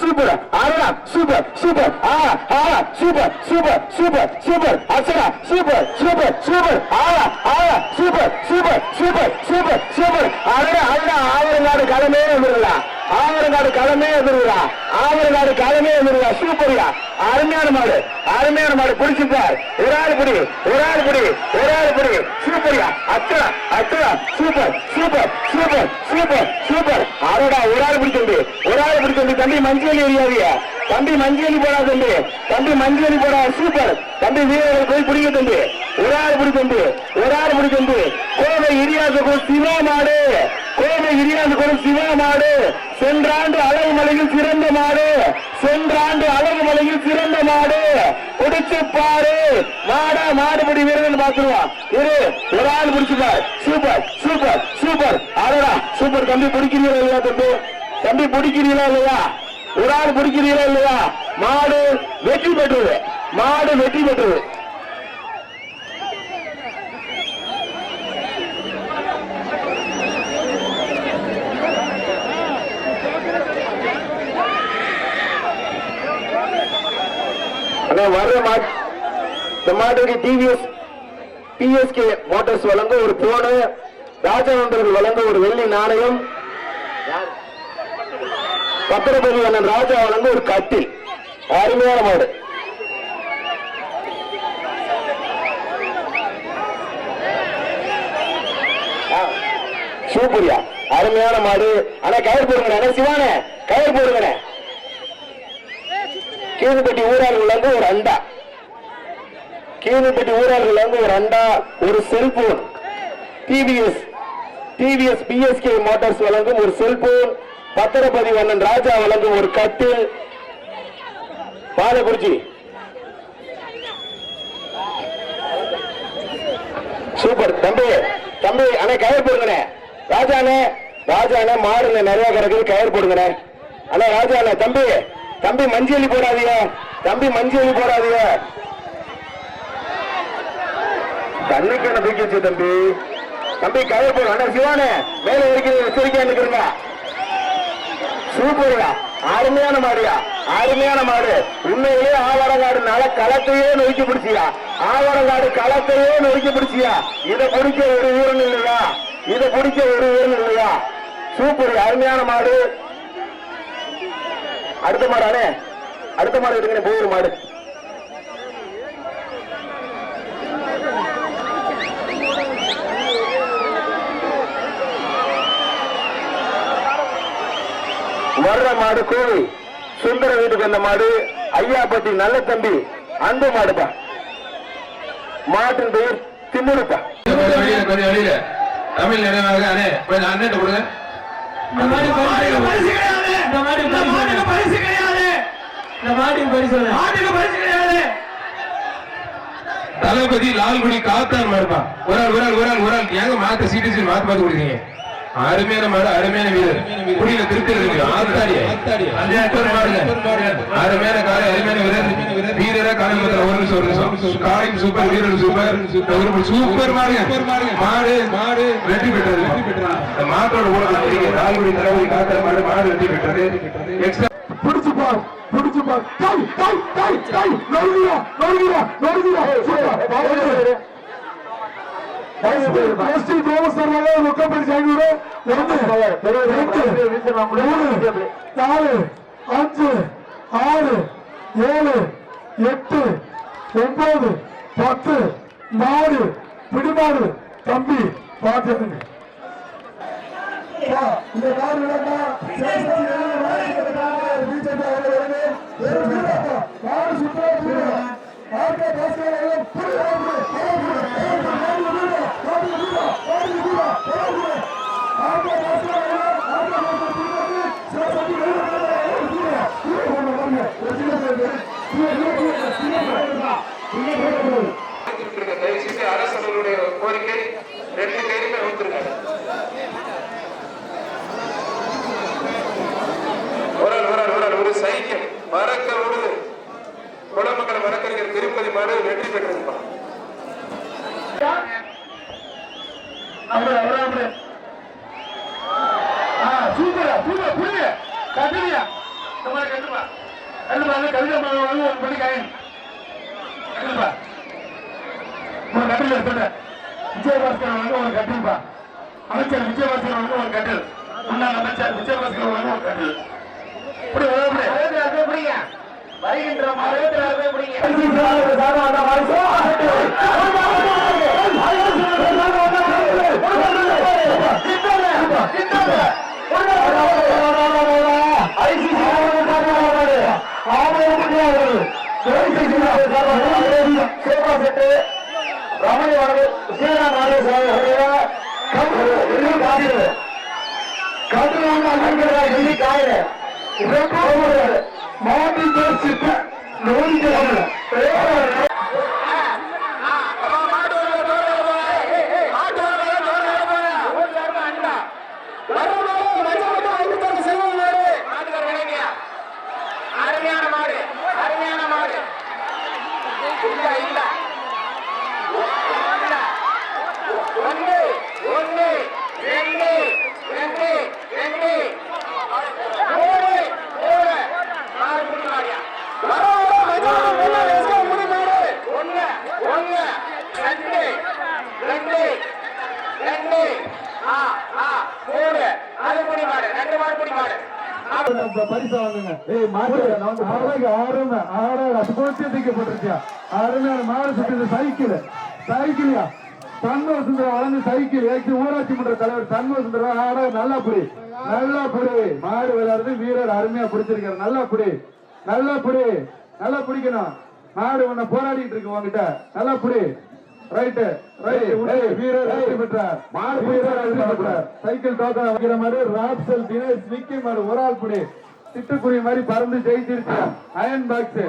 Super ஆரா super super super super super super அச்சரா super super super super super super super super ஆரா ஆரா ஆவரங்காடு களமே வந்துருங்களா ஆவரங்காடு களமே வந்துருங்களா ஆவரங்காடு களமே வந்துருங்களா சூப்பர்யா அருமையான மாடு பிடிச்சிருப்பார் ஒரு ஆள் பிடி சூப்பர்யா அச்சரா அச்சரா super super super super super ஆரோடா ஒரு ஆள் பிடிச்சது தம்பி மஞ்சள் ஏரியாவிய தம்பி மஞ்சள் போடா தம்பி மஞ்சள் போடா சூப்பர் தம்பி வீரர்கள் போய் பிடிக்க தம்பி ஒரு ஆள் பிடிச்சது கோவை இரியாசகுள் சிவா மாடு சென்ற ஆண்டு அழகுமலையில் சிறந்த மாடு பிடிச்சு பாரு மாடுபடி வீரர்கள் பாத்துருவான் இரு ஒரு ஆள் பிடிச்சுப்பார் சூப்பர் சூப்பர் சூப்பர் அழகா சூப்பர் தம்பி பிடிக்கிறீங்களா இல்லையா தம்பி பிடிக்கிறீங்களா இல்லையா ஒரு ஆள் பிடிக்கிறீங்களா இல்லையா மாடு வெற்றி பெற்றது வர்ற இந்த மாட்டுக்கு டிவிஎஸ் பிஎஸ்கே மோட்டார்ஸ் வழங்க ஒரு போனு ராஜாவந்தர்கள் வழங்க ஒரு வெள்ளி நாணயம் பத்திரபதி அண்ணன் ராஜா வழங்க ஒரு கட்டில் அருமையான மாடு சூப்பரியா அருமையான மாடு ஆனா கயிறு போடுங்க சிவானே கயிறு போடுங்க கீழ்பட்டி ஊரார்கள் வந்து ஒரு அண்டா ஒரு செல்போன் டிவிஎஸ் பிஎஸ்கே மோட்டார்ஸ் வழங்கும் ஒரு செல்போன் பத்திரபதி அண்ணன் ராஜா வழங்கும் ஒரு கட்டில் பாலக்குறிச்சி சூப்பர் தம்பி அண்ணே கயிறு போடுங்கண்ணே ராஜானே மாடுங்க நிறைய கிடக்குது கயிறு போடுங்கண்ணே அண்ணா ராஜானே தம்பி மஞ்சளி போடாதீங்க தண்ணிக்கான தூக்கிச்சு தம்பி கயிறு போடு அண்ணா சிவானே மேல இருக்கிறது எச்சரிக்கையா நிக்கிறீங்க சூப்பர்யா அருமையான மாடு உண்மையிலேயே ஆவரங்காடு நல களத்தையே நொறுக்கி பிடிச்சியா இதை பிடிச்ச ஒரு வீரன் இல்லையா சூப்பர் அருமையான மாடு அடுத்த மாடு எடுங்க போகிற மாடு வர்ற மாடு கோவி சுந்தர வீட்டுக்கு வந்த மாடு ஐயாப்பட்டி நல்ல தம்பி அந்த மாடுப்பா மாட்டின் பெயர் திமுருப்பா தமிழ் நினைவாக அண்ணன் கொடுங்க தளபதி லால்குடி காத்தான் மாடுப்பா ஒரு ஆள் ஏங்க மாத்த சீட்டு மாத்து கொடுக்கீங்க அருமையான மாடு அருமையான வீரர் குடியில திருப்தி அருமையான காலை அருமையான வீரரா காலை ஒரு நிமிஷம் காலையும் சூப்பர் வீரர் சூப்பர் மாடு வெற்றி பெற்றது மாட்டோட ஊழல் லால்குடி தளபதி காத்தார் மாடு வெற்றி பெற்றது முக்கப்படி சாய்ந்தூர் 1 2 3 4 5 6 7 8 9 10 மாடு பிடிமாடு தம்பி பாத்துருங்க இந்த மாடு அரசர்களுடைய கோரிக்கை 2 பேருமே வந்துருக்காங்க ஒரு சைக்கிள் மறக்க விடுது குளமக்களை மறக்கறிஞர் திருப்பதி மாடு வெற்றி பெற்றிருப்பான் சூப்பரா புரியுது கட்டுறியா கண்டிப்பா கவிதை வாங்க ஒரு படி காயின் கண்டிப்பா ஒரு கட்டில் எடுத்துட்ட விஜயபாஸ்கர் வாங்க ஒரு கட்டில்பா அமைச்சர் விஜயபாஸ்கர் வாங்க ஒரு கட்டில் முன்னாள் அமைச்சர் விஜயபாஸ்கர் வாங்க ஒரு கட்டில் இப்படி பிடிங்க வருகின்ற பரிசா வாங்குங்க. அருமையான மாடு சுற்று சைக்கிள் தன்ம சுந்தரம் வளர்ந்து சைக்கிள் ஊராட்சி மன்ற தலைவர் தன்ம சுந்தரம் நல்லா புடி மாடு விளையாடுறது வீரர் அருமையா பிடிச்சிருக்காரு. நல்லா பிடிக்கணும். மாடு உன்னை போராடிட்டு இருக்கு உங்ககிட்ட. நல்லா புடி ரைட்டு வீரர் வெற்றி பெற்றார். மாடு பெற்றார். சைக்கிள் தோக்க வைக்கிற மாதிரி ராப்சல் தினேஷ் நிக்கி மாடு ஒரு ஆள் புடி சிட்டுக்குருவி மாதிரி பறந்து ஜெயிச்சிருச்சு. அயன் பாக்ஸ்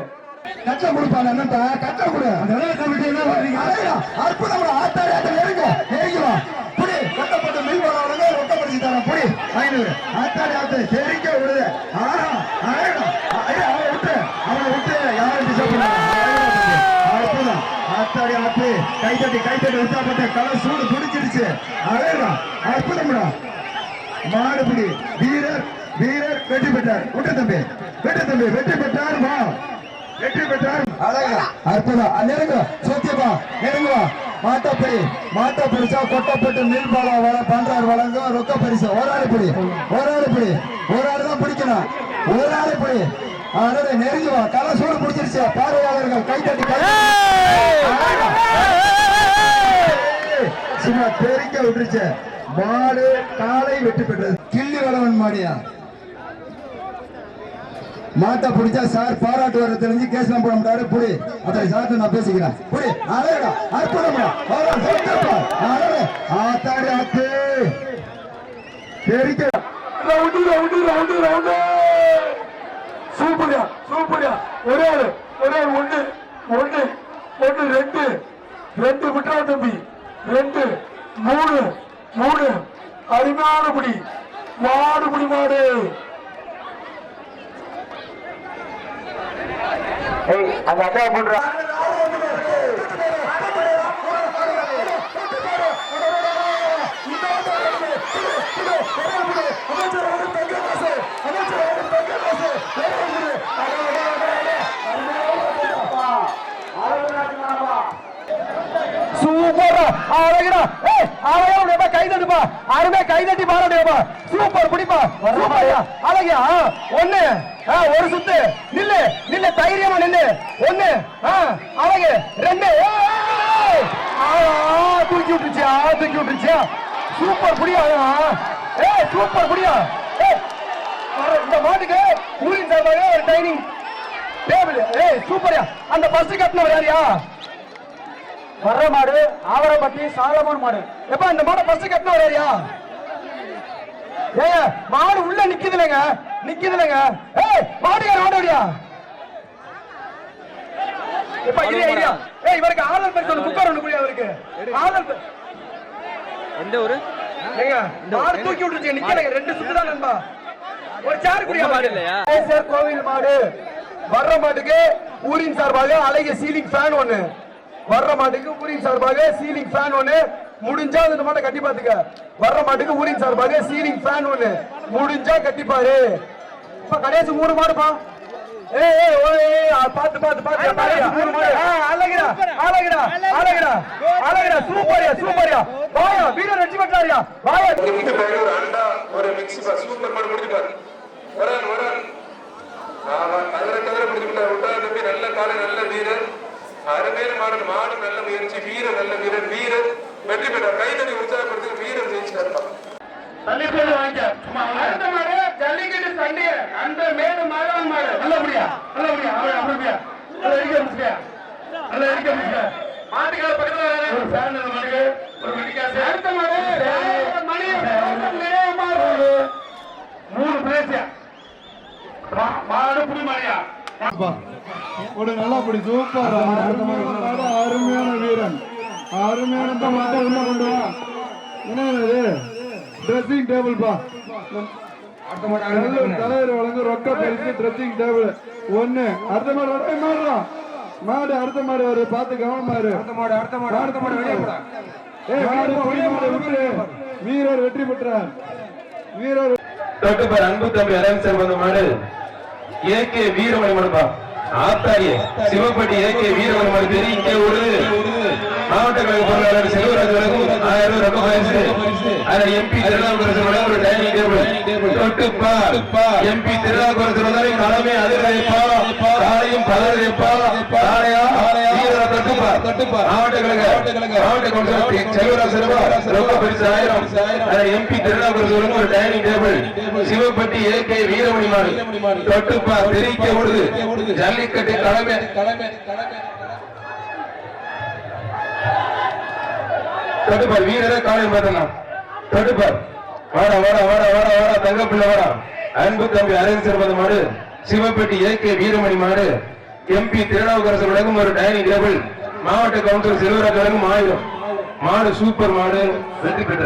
கட்ட கொடுப்பாங்க. என்னப்பா கட்ட கொடு. அந்த கமிட்டி என்ன பண்றீங்க? அற்புதம். ஆத்தாடி ஆட்ட நெருங்க நெருங்கிவா புடி கட்டப்பட்ட மில் வரவங்க ரொக்கப்படுத்தி தரேன் புடி 500 ஆத்தாடி ஆட்ட தெரிக்க விடுது. அவனை விட்டு யாரும் டிஸ்டர்ப் பண்ணாங்க. அற்புதம். ஆத்தாடி ஆட்டு கைத்தட்டி உத்தாப்பட்ட களை சூடு பிடிச்சிருச்சு. அதேதான் அற்புதம்டா. மாடுபிடி வீரர் வெற்றி பெற்றார். வெற்றி பெற்றார். வெற்றி பெற்றார். அற்புதம். நெருங்க சோத்தியப்பா நெருங்குவா. மாட்ட பரிசா கொட்டப்பட்டு நீர்பாலா பண்றார் வழங்க ரொக்க பரிசா. ஒரு ஆளு தான் பிடிக்கணும். ஒரு ஆளு பிடி. நெருங்குவா. களை சூடு பிடிச்சிருச்சு. பார்வையாளர்கள் கைத்தட்டி சும்மா தெரிக்க விட்டுருச்சு. மாடு காலை வெற்றி பெற்றது. கிள்ளி வளவன் மாடியா மாட்டா பிடிச்சா சார் பாராட்டு வர தெரிஞ்சு கேஸ்லாம் போட முடியாது. புடி அதை சார்ட்டு நான் பேசிக்கிறேன். புடி அழகா அற்புதமா ஆத்தாடி ஆத்து தெரிக்க சூப்பரியா ஒரே ஒன்று ரெண்டு விட்டா தம்பி 2 3 அருமையான புடி மாடு அந்த அக்கா பண்ற சூப்பர் கைதட்டுப்பா. அருமை கைதட்டி பாராட்டுப்பா. சூப்பர் பிடிப்பா. அழகியா ஒண்ணு ஒரு சுத்து நில்லு தைரியமா நில்லு. ஒண்ணு அழகு 2 தூக்கி விட்டுருச்சியா. சூப்பர் புடியா. சூப்பர் புடியா. இந்த மாட்டுக்கு ஊரின் சார்பாக ஒரு டைனிங் டேபிள். சூப்பரியா. அந்த பஸ் கட்டினவர் யாரியா? வர்ற மாடு ஆவரப்பட்டி சாலமோன் மாடு. எப்ப இந்த மாடு பஸ் கட்டின வரையா? ஏங்க மாடு உள்ள நிக்குதுலங்க. மாடுடியா எப்ப இல்லையா? இவருக்கு ஆதல் பரிசு ஒன்று குக்கர் ஒன்று புரியா? அவருக்கு ஆதல் எந்த ஊரு? ஏங்க மாடு தூக்கி விட்டுருச்சு. நிக்கலங்க 2 சுத்து தான் நண்பா. ஒரு சேர் குடியா மாடு இல்லையா? கோவில் மாடு. வர்ற மாட்டுக்கு ஊரின் சார்பாக அழகிய சீலிங் ஃபேன் ஒண்ணு. வர்ற மாட்டுக்கு ஊரின் சார்பாக சீலிங் ஃபேன் ஒண்ணு. முடிஞ்சா அந்த மாட்டை கட்டி பாத்துக்க. வர்ற மாட்டுக்கு ஊரின் சார்பாக சீலிங் ஃபேன் ஒண்ணு. முடிஞ்சா கட்டிப்பாரு. இப்ப கடைசி 3 மாடுப்பா. பாத்து அழகுடா சூப்பர்யா வாயா வீரர் வெற்றி பெற்றாரியா வாயா ஒரு அண்டா ஒரு மிக்ஸி சூப்பர் மாடு முடிச்சுட்டாரு வரான் கதற முடிச்சுட்டாரு தம்பி நல்ல காலை நல்ல வீரர் அருமையான மாடு மாடு நல்ல முயற்சி வீரர் நல்ல வீரர் வெற்றி பெற்றார் கைதடி உற்சாகப்படுத்தி வீரர் ஜெயிச்சார் தள்ளிப்பேடு வாங்கிக்க அடுத்த மாடு ஜல்லிக்கட்டு சண்டை அந்த மேடு மாடு நல்லபடியா அப்படியா நல்லா இருக்க முடியா மாட்டுக்கார பக்கத்துல ஒரு ஃபேன் மாடு ஒரு மணிக்காசு அடுத்த மாடு மணி மாடு 3 பிளேசியா மாடு புடி மாடியா ஒரு நல்லா படி சூப்பர் அருமையான வீரன் அருமையான கொண்டு வா என்ன ட்ரெஸ்ஸிங் டேபிள் பா தலைவர் வழங்க ரொக்க பரிசு ட்ரெஸ்ஸிங் டேபிள் 1 அடுத்த மாடு அடுத்த மாடு வரு பார்த்து கவனமா இரு அடுத்த மாடு வெளியே போடா மாடு விட்டு வீரர் வெற்றி பெற்றார் வீரர் தொட்டுப்பார் அன்பு தம்பி அரவிந்த் வந்த மாடு ஏகே வீரமணி மடுப்பா ஆத்தாரியே சிவப்பட்டி ஏகே வீரமணி மடு பெரிய ஒரு மாவட்ட கழக பொருளாளர் செல்வராஜ் வழங்கும் 1000 ரூபாய் ரொக்க பரிசு அதில் எம்பி திருநாவுக்கரசர் வழங்கும் ஒரு டைனிங் டேபிள் தொட்டுப்பார் எம்பி திருநாவுக்கரசர் வந்தாலும் களமே அதிர்ப்பா காலையும் பதறிப்பா காலையா வீரரை தொட்டுப்பார் மாவட்ட கழக செல்வராஜ் ரொக்க பரிசு 1000 அதில் எம்பி திருநாவுக்கரசர் வழங்கும் ஒரு dining table Sivapatti AK Veeramani மாடு தொட்டுப்பார் தெரிவிக்க ஓடுது ஜல்லிக்கட்டு களமே தொட்டுப்பார் வீரரை காலை பார்த்தனா தொட்டுப்பார் வாடா தங்க பிள்ளை வாடா அன்பு தம்பி அரவிந்த் சேர்ப்பது மாடு சிவப்பட்டி ஏகே வீரமணி மாடு எம்பி திருநாவுக்கரசர் வழங்கும் ஒரு டைனிங் டேபிள் மாவட்ட கவுன்சிலர் செல்வராஜ் வழங்கும் 1000 மாடு சூப்பர் மாடு வெற்றி பெற்ற